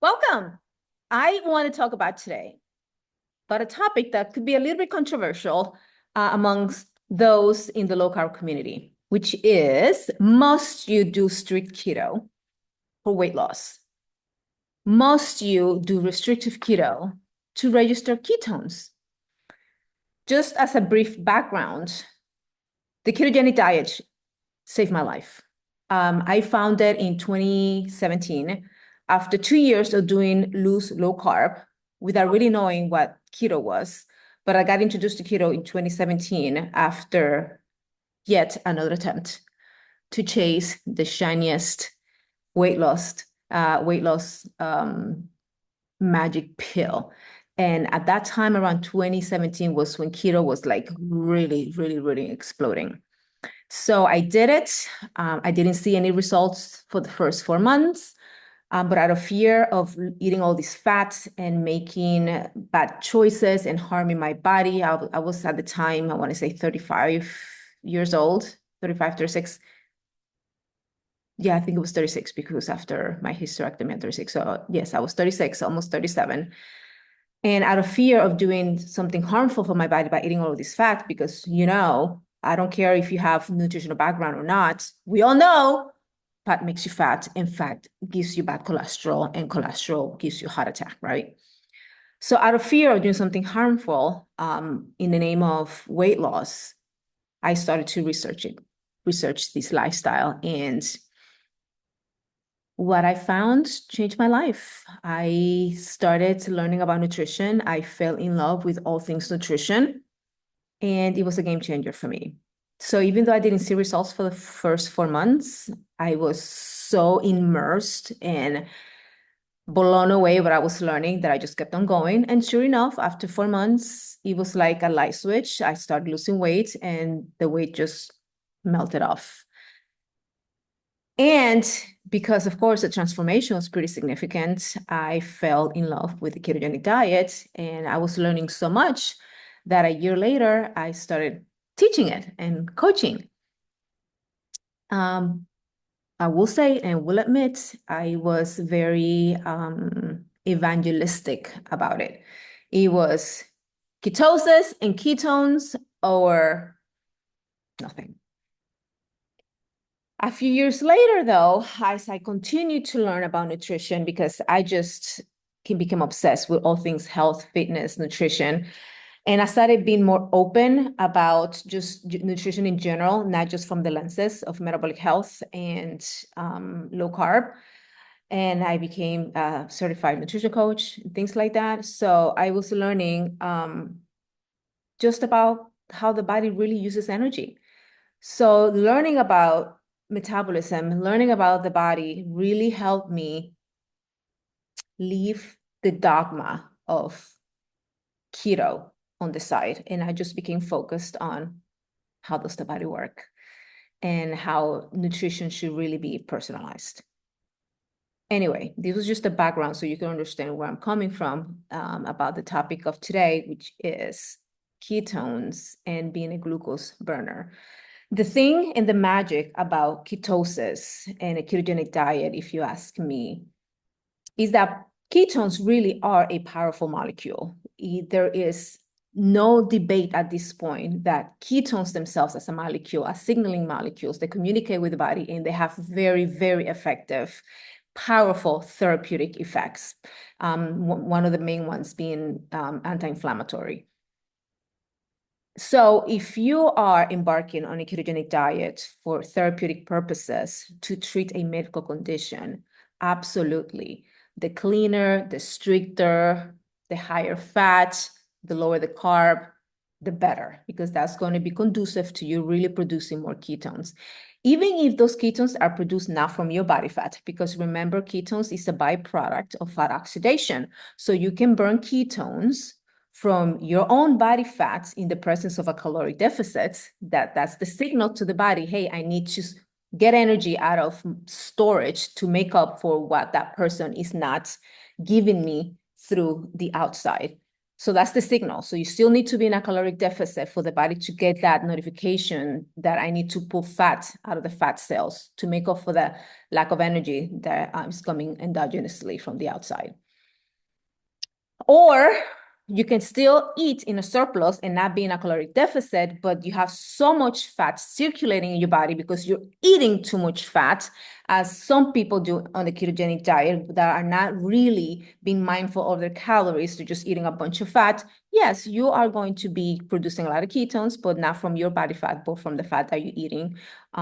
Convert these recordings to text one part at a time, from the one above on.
Welcome. I want to talk about today about a topic that could be a little bit controversial amongst those in the low carb community, which is, must you do strict keto for weight loss? Must you do restrictive keto to register ketones? Just as a brief background, the ketogenic diet saved my life. I found it in 2017 after 2 years of doing loose low carb without really knowing what keto was. But I got introduced to keto in 2017 after yet another attempt to chase the shiniest weight loss magic pill. And at that time, around 2017, was when keto was like really, really, really exploding. So I did it. I didn't see any results for the first 4 months, but out of fear of eating all these fats and making bad choices and harming my body, I was at the time, I want to say 35 years old, 35, 36. Yeah, I think it was 36 because after my hysterectomy at 36. So yes, I was 36, almost 37. And out of fear of doing something harmful for my body by eating all of this fat, because, I don't care if you have nutritional background or not, we all know fat makes you fat, and fat gives you bad cholesterol, and cholesterol gives you a heart attack, right? So out of fear of doing something harmful in the name of weight loss, I started to research this lifestyle. And what I found changed my life. I started learning about nutrition. I fell in love with all things nutrition, and it was a game changer for me. So even though I didn't see results for the first 4 months, I was so immersed and blown away what I was learning that I just kept on going. And sure enough, after 4 months, it was like a light switch. I started losing weight and the weight just melted off. And because, of course, the transformation was pretty significant, I fell in love with the ketogenic diet, and I was learning so much that a year later, I started teaching it and coaching. I will say and will admit, I was very evangelistic about it. It was ketosis and ketones or nothing. A few years later, though, as I continued to learn about nutrition, because I just can become obsessed with all things health, fitness, nutrition. And I started being more open about just nutrition in general, not just from the lenses of metabolic health and low carb. And I became a certified nutrition coach, things like that. So I was learning just about how the body really uses energy. So learning about metabolism, learning about the body really helped me leave the dogma of keto on the side. And I just became focused on how does the body work and how nutrition should really be personalized. Anyway, this was just a background so you can understand where I'm coming from about the topic of today, which is ketones and being a glucose burner. The thing and the magic about ketosis and a ketogenic diet, if you ask me, is that ketones really are a powerful molecule. There is no debate at this point that ketones themselves as a molecule are signaling molecules that communicate with the body, and they have very, very effective, powerful therapeutic effects. One of the main ones being anti-inflammatory. So if you are embarking on a ketogenic diet for therapeutic purposes to treat a medical condition, absolutely. The cleaner, the stricter, the higher fat, the lower the carb, the better, because that's going to be conducive to you really producing more ketones. Even if those ketones are produced not from your body fat, because remember, ketones is a byproduct of fat oxidation. So you can burn ketones from your own body fats in the presence of a caloric deficit. That's the signal to the body, hey, I need to get energy out of storage to make up for what that person is not giving me through the outside. So that's the signal. So you still need to be in a caloric deficit for the body to get that notification that I need to pull fat out of the fat cells to make up for the lack of energy that is coming endogenously from the outside. Or you can still eat in a surplus and not be in a caloric deficit, but you have so much fat circulating in your body because you're eating too much fat, as some people do on the ketogenic diet that are not really being mindful of their calories. They're just eating a bunch of fat. Yes, you are going to be producing a lot of ketones, but not from your body fat, but from the fat that you're eating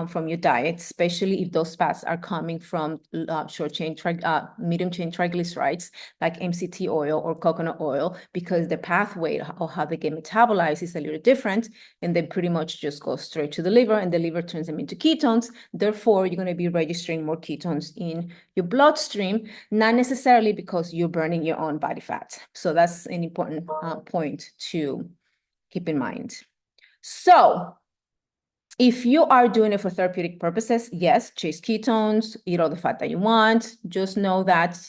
from your diet, especially if those fats are coming from medium chain triglycerides like MCT oil or coconut oil, because the pathway or how they get metabolized is a little different, and they pretty much just go straight to the liver, and the liver turns them into ketones. Therefore, you're going to be registering more ketones in your bloodstream, not necessarily because you're burning your own body fat. So that's an important point to keep in mind. So if you are doing it for therapeutic purposes, yes, chase ketones, eat all the fat that you want. Just know that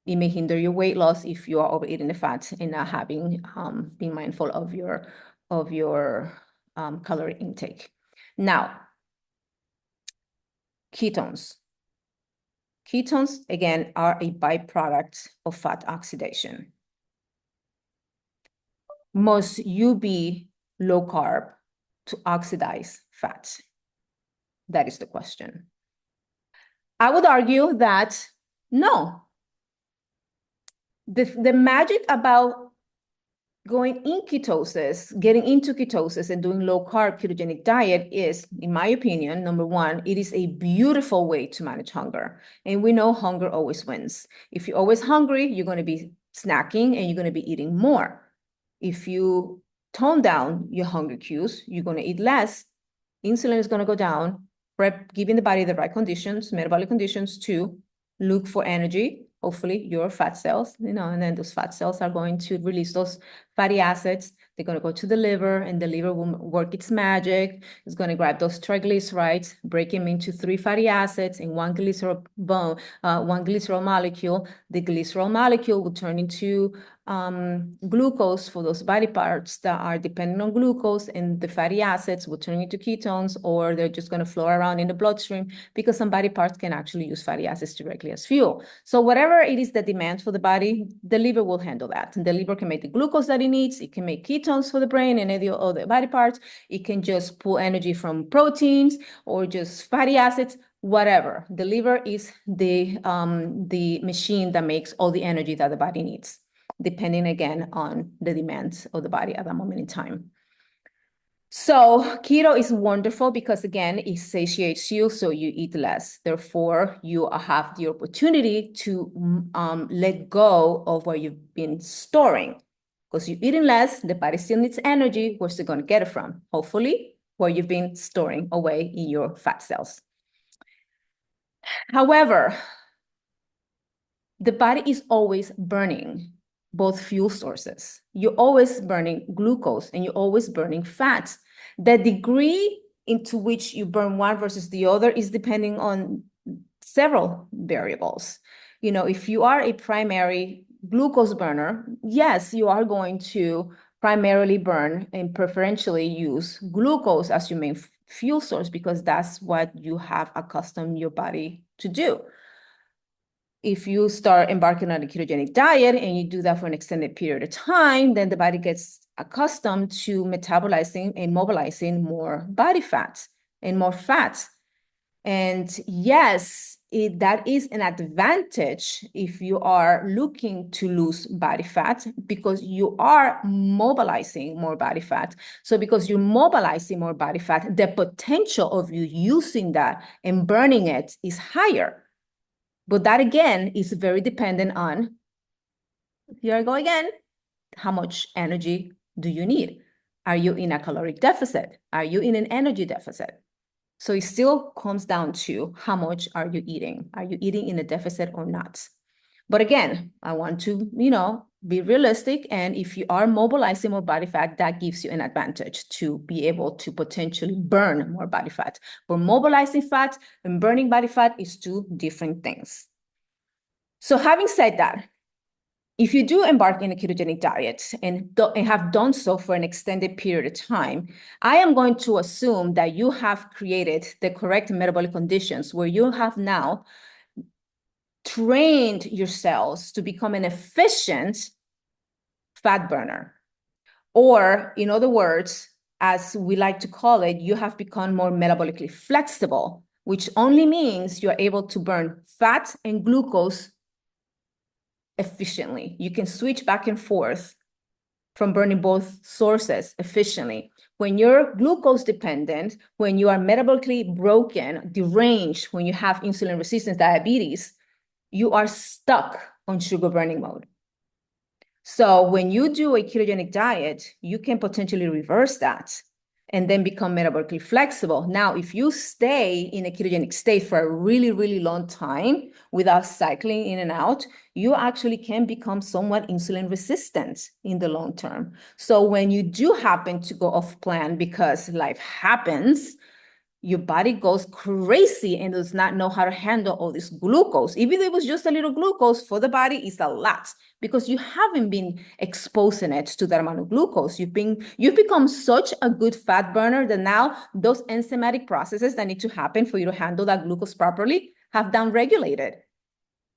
it may hinder your weight loss if you are overeating the fat and not having being mindful of your calorie intake. Now, ketones. Ketones, again, are a byproduct of fat oxidation. Must you be low carb to oxidize fat? That is the question. I would argue that no. The magic about going in ketosis, getting into ketosis and doing low carb ketogenic diet is, in my opinion, number one, it is a beautiful way to manage hunger. And we know hunger always wins. If you're always hungry, you're going to be snacking and you're going to be eating more. If you tone down your hunger cues, you're going to eat less. Insulin is going to go down, giving the body the right conditions, metabolic conditions to look for energy, hopefully your fat cells, and then those fat cells are going to release those fatty acids. They're going to go to the liver, and the liver will work its magic. It's going to grab those triglycerides, break them into 3 fatty acids and one glycerol molecule. The glycerol molecule will turn into glucose for those body parts that are dependent on glucose, and the fatty acids will turn into ketones, or they're just going to flow around in the bloodstream because some body parts can actually use fatty acids directly as fuel. So whatever it is that demands for the body, the liver will handle that. And the liver can make the glucose that it needs. It can make ketones for the brain and any other body parts. It can just pull energy from proteins or just fatty acids, whatever. The liver is the machine that makes all the energy that the body needs, depending again on the demands of the body at that moment in time. So keto is wonderful because, again, it satiates you, so you eat less. Therefore, you have the opportunity to let go of what you've been storing. Because you're eating less, the body still needs energy. Where's it going to get it from? Hopefully, where you've been storing away in your fat cells. However, the body is always burning both fuel sources. You're always burning glucose and you're always burning fat. The degree into which you burn one versus the other is depending on several variables. If you are a primary glucose burner, yes, you are going to primarily burn and preferentially use glucose as your main fuel source because that's what you have accustomed your body to do. If you start embarking on a ketogenic diet and you do that for an extended period of time, then the body gets accustomed to metabolizing and mobilizing more body fat and more fat. And yes, that is an advantage if you are looking to lose body fat because you are mobilizing more body fat. So because you're mobilizing more body fat, the potential of you using that and burning it is higher. But that, again, is very dependent on, here I go again, how much energy do you need? Are you in a caloric deficit? Are you in an energy deficit? So it still comes down to how much are you eating? Are you eating in a deficit or not? But again, I want to, be realistic. And if you are mobilizing more body fat, that gives you an advantage to be able to potentially burn more body fat. But mobilizing fat and burning body fat is 2 different things. So having said that, if you do embark in a ketogenic diet and have done so for an extended period of time, I am going to assume that you have created the correct metabolic conditions where you have now trained your cells to become an efficient fat burner. Or, in other words, as we like to call it, you have become more metabolically flexible, which only means you're able to burn fat and glucose efficiently. You can switch back and forth from burning both sources efficiently. When you're glucose dependent, when you are metabolically broken, deranged, when you have insulin resistance diabetes, you are stuck on sugar burning mode. So when you do a ketogenic diet, you can potentially reverse that and then become metabolically flexible. Now, if you stay in a ketogenic state for a really, really long time without cycling in and out, you actually can become somewhat insulin resistant in the long term. So when you do happen to go off plan because life happens, your body goes crazy and does not know how to handle all this glucose. Even though it was just a little glucose, for the body, it's a lot because you haven't been exposing it to that amount of glucose. You've become such a good fat burner that now those enzymatic processes that need to happen for you to handle that glucose properly have downregulated.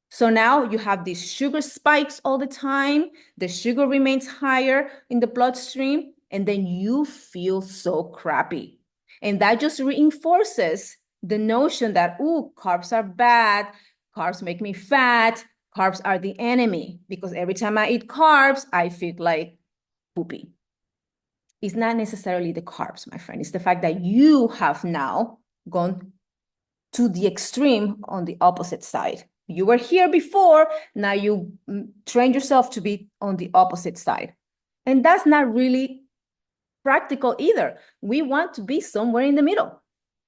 So now you have these sugar spikes all the time. The sugar remains higher in the bloodstream, and then you feel so crappy. And that just reinforces the notion that, ooh, carbs are bad, carbs make me fat, carbs are the enemy, because every time I eat carbs, I feel like poopy. It's not necessarily the carbs, my friend. It's the fact that you have now gone to the extreme on the opposite side. You were here before, now you trained yourself to be on the opposite side. And that's not really practical either. We want to be somewhere in the middle.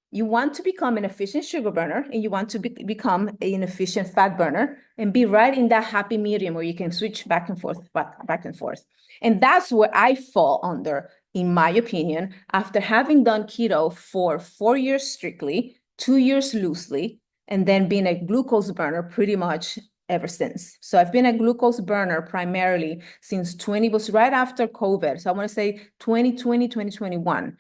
You want to become an efficient sugar burner and you want to become an efficient fat burner and be right in that happy medium where you can switch back and forth, back and forth. And that's where I fall under, in my opinion, after having done keto for 4 years strictly, 2 years loosely, and then being a glucose burner pretty much ever since. So I've been a glucose burner primarily since was right after COVID. So I want to say 2020, 2021.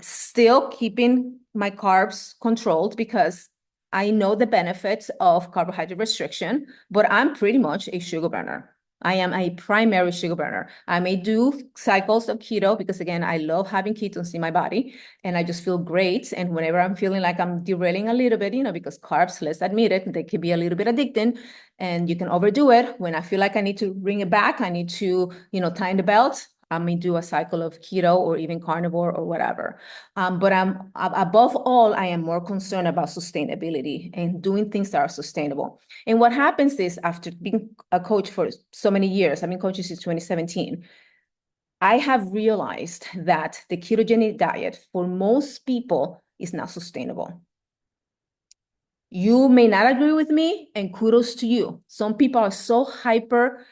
Still keeping my carbs controlled because I know the benefits of carbohydrate restriction, but I'm pretty much a sugar burner. I am a primary sugar burner. I may do cycles of keto because, again, I love having ketones in my body and I just feel great. And whenever I'm feeling like I'm derailing a little bit, because carbs, let's admit it, they can be a little bit addicting and you can overdo it. When I feel like I need to bring it back, I need to, tighten the belt, I may do a cycle of keto or even carnivore or whatever. But above all, I am more concerned about sustainability and doing things that are sustainable. And what happens is after being a coach for so many years, I've been coaching since 2017, I have realized that the ketogenic diet for most people is not sustainable. You may not agree with me, and kudos to you. Some people are so hyper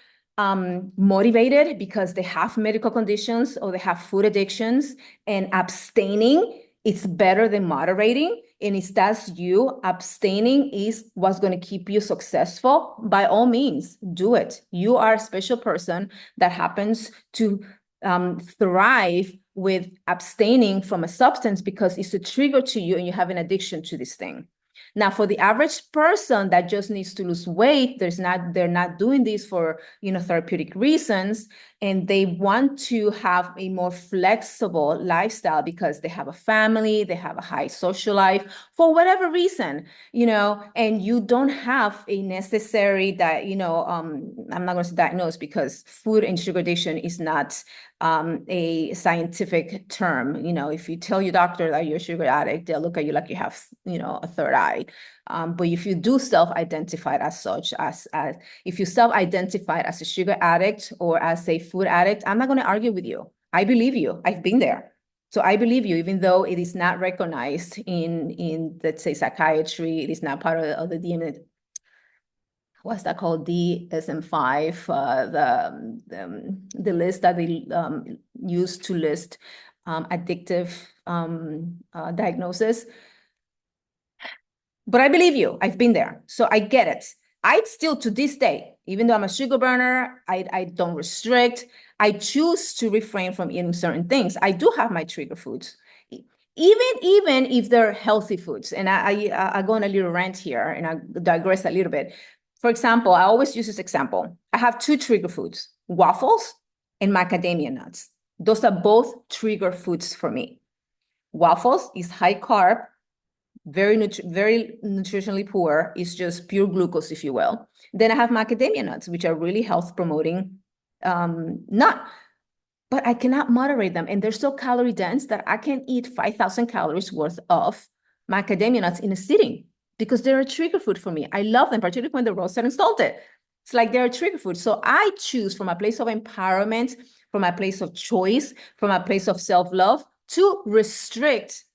motivated because they have medical conditions or they have food addictions, and abstaining it's better than moderating. And if that's you, abstaining is what's going to keep you successful. By all means, do it. You are a special person that happens to thrive with abstaining from a substance because it's a trigger to you and you have an addiction to this thing. Now, for the average person that just needs to lose weight, they're not doing this for, therapeutic reasons, and they want to have a more flexible lifestyle because they have a family, they have a high social life, for whatever reason, and you don't have a necessary I'm not going to diagnose because food and sugar addiction is not a scientific term. If you tell your doctor that you're a sugar addict, they'll look at you like you have, a third eye. But if you do self-identify as such, as if you self-identify as a sugar addict or as a food addict, I'm not going to argue with you. I believe you. I've been there. So I believe you, even though it is not recognized in let's say, psychiatry, it is not part of the DMN, what's that called? DSM-5, the list that they use to list addictive diagnosis. But I believe you. I've been there. So I get it. I still, to this day, even though I'm a sugar burner, I don't restrict. I choose to refrain from eating certain things. I do have my trigger foods, even if they're healthy foods. And I go on a little rant here and I digress a little bit. For example, I always use this example. I have two trigger foods, waffles and macadamia nuts. Those are both trigger foods for me. Waffles is high carb, very nutritionally poor. It's just pure glucose, if you will. Then I have macadamia nuts, which are really health promoting nut, but I cannot moderate them. And they're so calorie dense that I can eat 5,000 calories worth of macadamia nuts in a sitting because they're a trigger food for me. I love them, particularly when they're roasted and salted. It's like they're a trigger food. So I choose from a place of empowerment, from a place of choice, from a place of self-love to restrict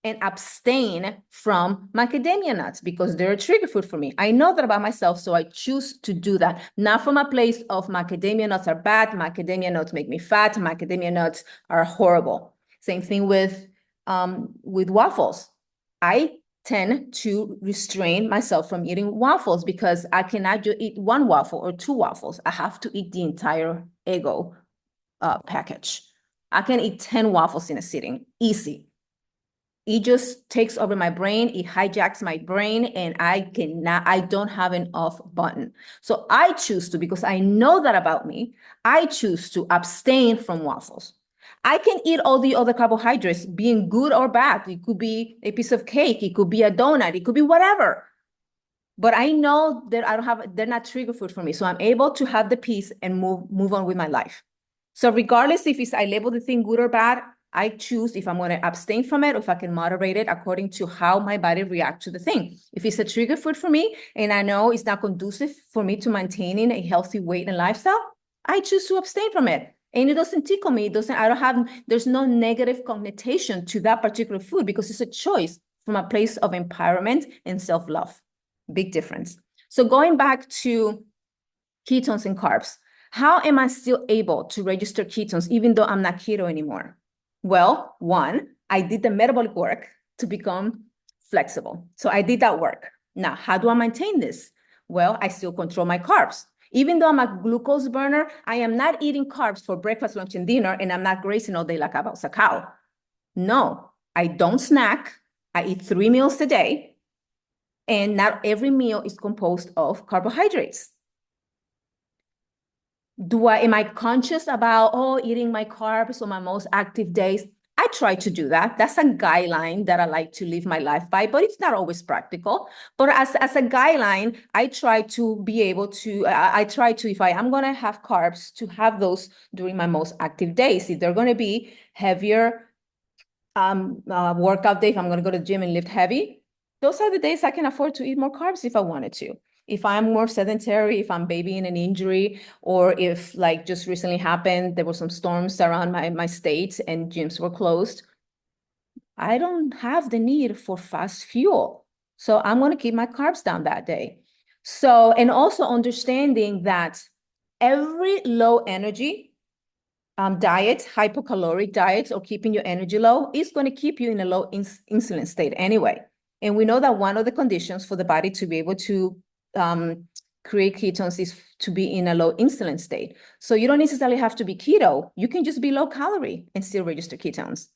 and abstain from macadamia nuts because they're a trigger food for me. I know that about myself, so I choose to do that. Not from a place of macadamia nuts are bad, macadamia nuts make me fat, macadamia nuts are horrible. Same thing with waffles. I tend to restrain myself from eating waffles because I cannot just eat one waffle or two waffles. I have to eat the entire Eggo package. I can eat 10 waffles in a sitting, easy. It just takes over my brain. It hijacks my brain and I don't have an off button. So I choose to, because I know that about me, I choose to abstain from waffles. I can eat all the other carbohydrates, being good or bad. It could be a piece of cake. It could be a donut. It could be whatever. But I know that they're not trigger food for me. So I'm able to have the peace and move on with my life. So regardless if I label the thing good or bad, I choose if I'm going to abstain from it or if I can moderate it according to how my body reacts to the thing. If it's a trigger food for me and I know it's not conducive for me to maintaining a healthy weight and lifestyle, I choose to abstain from it. And it doesn't tickle me. There's no negative connotation to that particular food because it's a choice from a place of empowerment and self-love. Big difference. So going back to ketones and carbs, how am I still able to register ketones even though I'm not keto anymore? Well, one, I did the metabolic work to become flexible. So I did that work. Now, how do I maintain this? Well, I still control my carbs. Even though I'm a glucose burner, I am not eating carbs for breakfast, lunch, and dinner, and I'm not grazing all day like a cow. No, I don't snack. I eat 3 meals a day, and not every meal is composed of carbohydrates. Am I conscious about, eating my carbs on my most active days? I try to do that. That's a guideline that I like to live my life by, but it's not always practical. But as a guideline, I try to be able to, if I am going to have carbs, to have those during my most active days. If they're going to be heavier workout day, if I'm going to go to the gym and lift heavy, those are the days I can afford to eat more carbs if I wanted to. If I'm more sedentary, if I'm babying an injury, or if like just recently happened, there were some storms around my state and gyms were closed, I don't have the need for fast fuel. So I'm going to keep my carbs down that day. So, and also understanding that every low energy diet, hypocaloric diet, or keeping your energy low is going to keep you in a low insulin state anyway. And we know that one of the conditions for the body to be able to create ketones is to be in a low insulin state. So you don't necessarily have to be keto. You can just be low calorie and still register ketones.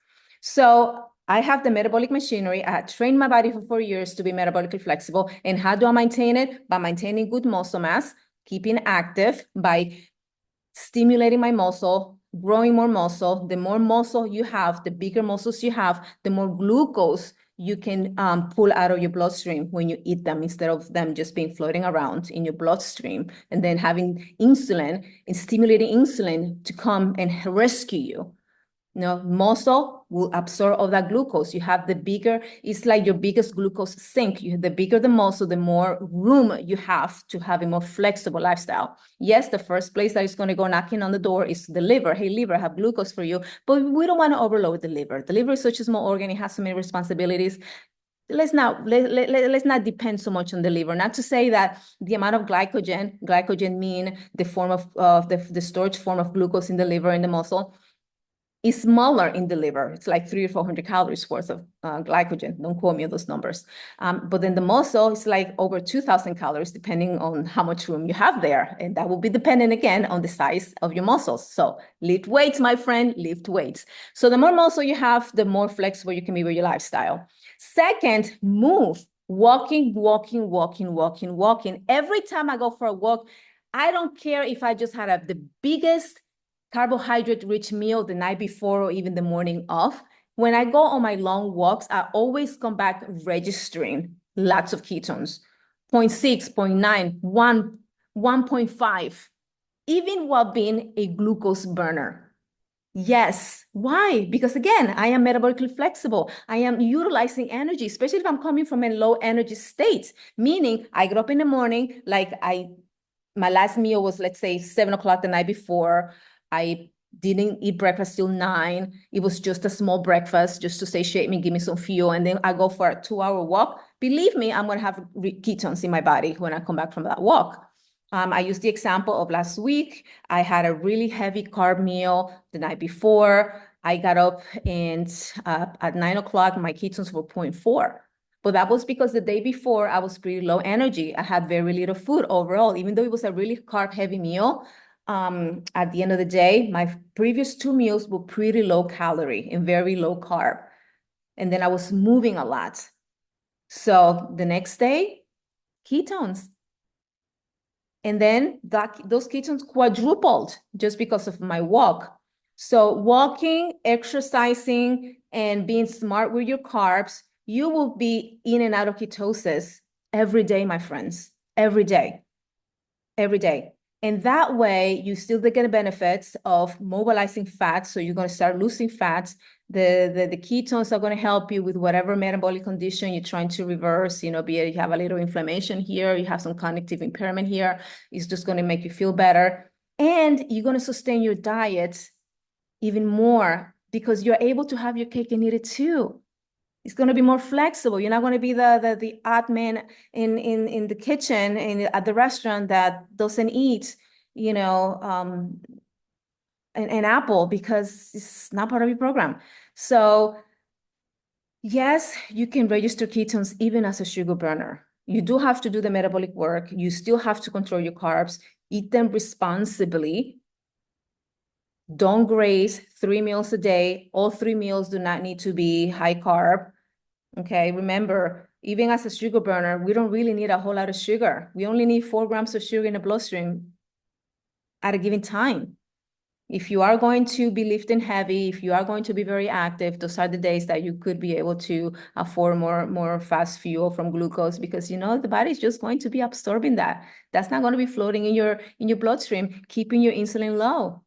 So I have the metabolic machinery. I had trained my body for 4 years to be metabolically flexible. And how do I maintain it? By maintaining good muscle mass, keeping active, by stimulating my muscle, growing more muscle. The more muscle you have, the bigger muscles you have, the more glucose you can pull out of your bloodstream when you eat them, instead of them just being floating around in your bloodstream, and then having insulin and stimulating insulin to come and rescue you. Muscle will absorb all that glucose. You have the bigger, it's like your biggest glucose sink. The bigger the muscle, the more room you have to have a more flexible lifestyle. Yes, the first place that is going to go knocking on the door is the liver. Hey, liver, I have glucose for you. But we don't want to overload the liver. The liver is such a small organ. It has so many responsibilities. Let's not depend so much on the liver. Not to say that the amount of glycogen mean the form of the storage form of glucose in the liver and the muscle. is smaller in the liver. It's like 300 or 400 calories worth of glycogen. Don't quote me on those numbers. But then the muscle is like over 2,000 calories, depending on how much room you have there. And that will be dependent again on the size of your muscles. So lift weights, my friend, lift weights. So the more muscle you have, the more flexible you can be with your lifestyle. Second, move. Walking. Every time I go for a walk, I don't care if I just had the biggest carbohydrate-rich meal the night before or even the morning of. When I go on my long walks, I always come back registering lots of ketones, 0.6, 0.9, 1, 1.5, even while being a glucose burner. Yes. Why? Because again, I am metabolically flexible. I am utilizing energy, especially if I'm coming from a low energy state, meaning I get up in the morning, like my last meal was, let's say, 7 o'clock the night before. I didn't eat breakfast till 9. It was just a small breakfast just to satiate me, give me some fuel. And then I go for a 2-hour walk. Believe me, I'm going to have ketones in my body when I come back from that walk. I used the example of last week. I had a really heavy carb meal the night before. I got up and at 9 o'clock, my ketones were 0.4. But that was because the day before I was pretty low energy. I had very little food overall, even though it was a really carb heavy meal. At the end of the day, my previous 2 meals were pretty low calorie and very low carb. And then I was moving a lot. So the next day, ketones. And then those ketones quadrupled just because of my walk. So walking, exercising, and being smart with your carbs, you will be in and out of ketosis every day, my friends, every day. And that way, you still get the benefits of mobilizing fat. So you're going to start losing fat. The ketones are going to help you with whatever metabolic condition you're trying to reverse. Be it you have a little inflammation here, you have some cognitive impairment here. It's just going to make you feel better. And you're going to sustain your diet even more because you're able to have your cake and eat it too. It's going to be more flexible. You're not going to be the odd man in the kitchen and at the restaurant that doesn't eat, an apple because it's not part of your program. So yes, you can register ketones even as a sugar burner. You do have to do the metabolic work. You still have to control your carbs, eat them responsibly. Don't graze 3 meals a day. All 3 meals do not need to be high carb. Okay, remember, even as a sugar burner, we don't really need a whole lot of sugar. We only need 4 grams of sugar in the bloodstream at a given time. If you are going to be lifting heavy, if you are going to be very active, those are the days that you could be able to afford more fast fuel from glucose because the body's just going to be absorbing that. That's not going to be floating in your bloodstream, keeping your insulin low.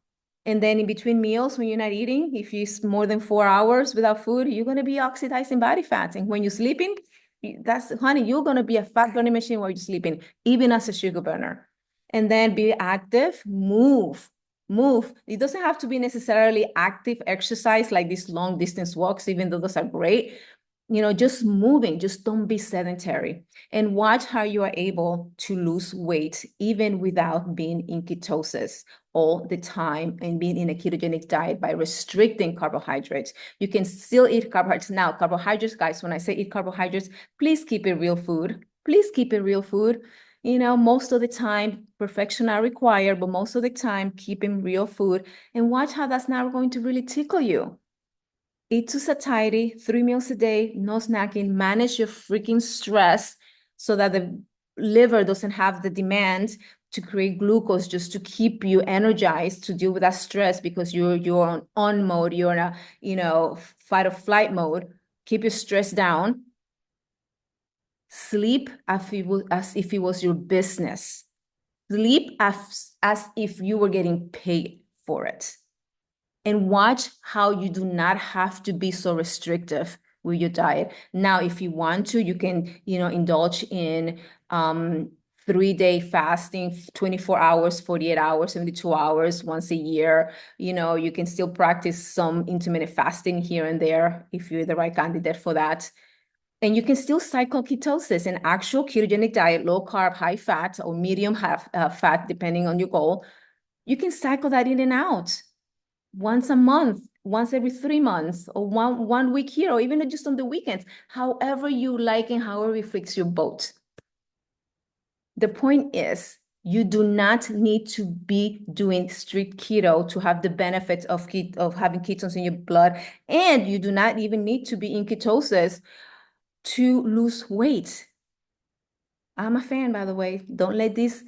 And then in between meals, when you're not eating, if it's more than 4 hours without food, you're going to be oxidizing body fat. And when you're sleeping, honey, you're going to be a fat burning machine while you're sleeping, even as a sugar burner. And then be active, move. It doesn't have to be necessarily active exercise like these long distance walks, even though those are great. Just moving, just don't be sedentary and watch how you are able to lose weight even without being in ketosis all the time and being in a ketogenic diet by restricting carbohydrates. You can still eat carbohydrates. Now, carbohydrates, guys, when I say eat carbohydrates, please keep it real food. Please keep it real food. Most of the time, perfection are required, but most of the time, keeping real food and watch how that's not going to really tickle you. Eat to satiety, 3 meals a day, no snacking, manage your freaking stress so that the liver doesn't have the demand to create glucose just to keep you energized to deal with that stress because you're on mode, you're in a fight or flight mode. Keep your stress down. Sleep as if it was your business. Sleep as if you were getting paid for it. And watch how you do not have to be so restrictive with your diet. Now, if you want to, you can, indulge in 3-day fasting, 24 hours, 48 hours, 72 hours, once a year. You can still practice some intermittent fasting here and there if you're the right candidate for that. And you can still cycle ketosis, an actual ketogenic diet, low carb, high fat, or medium fat, depending on your goal. You can cycle that in and out once a month, once every 3 months, or one week here, or even just on the weekends, however you like and however it fits your boat. The point is, you do not need to be doing strict keto to have the benefits of having ketones in your blood, and you do not even need to be in ketosis to lose weight. I'm a fan, by the way. Don't let this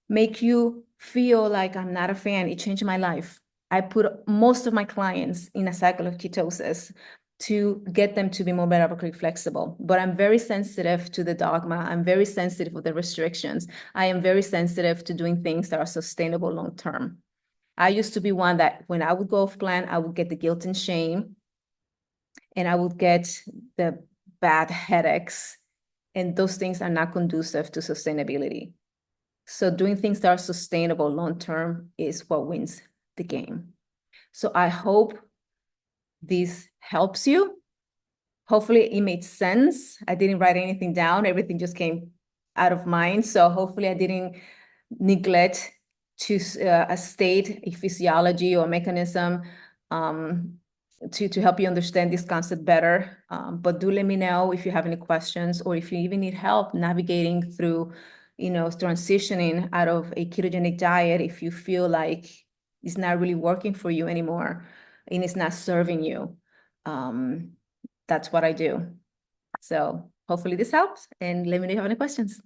make you feel like I'm not a fan. It changed my life. I put most of my clients in a cycle of ketosis to get them to be more metabolically flexible. But I'm very sensitive to the dogma. I'm very sensitive to the restrictions. I am very sensitive to doing things that are sustainable long term. I used to be one that when I would go off plan, I would get the guilt and shame, and I would get the bad headaches. And those things are not conducive to sustainability. So doing things that are sustainable long term is what wins the game. So I hope this helps you. Hopefully it made sense. I didn't write anything down. Everything just came out of mind. So hopefully I didn't neglect to state a physiology or mechanism to help you understand this concept better. But do let me know if you have any questions, or if you even need help navigating through, transitioning out of a ketogenic diet if you feel like it's not really working for you anymore and it's not serving you. That's what I do. So hopefully this helps, and let me know if you have any questions.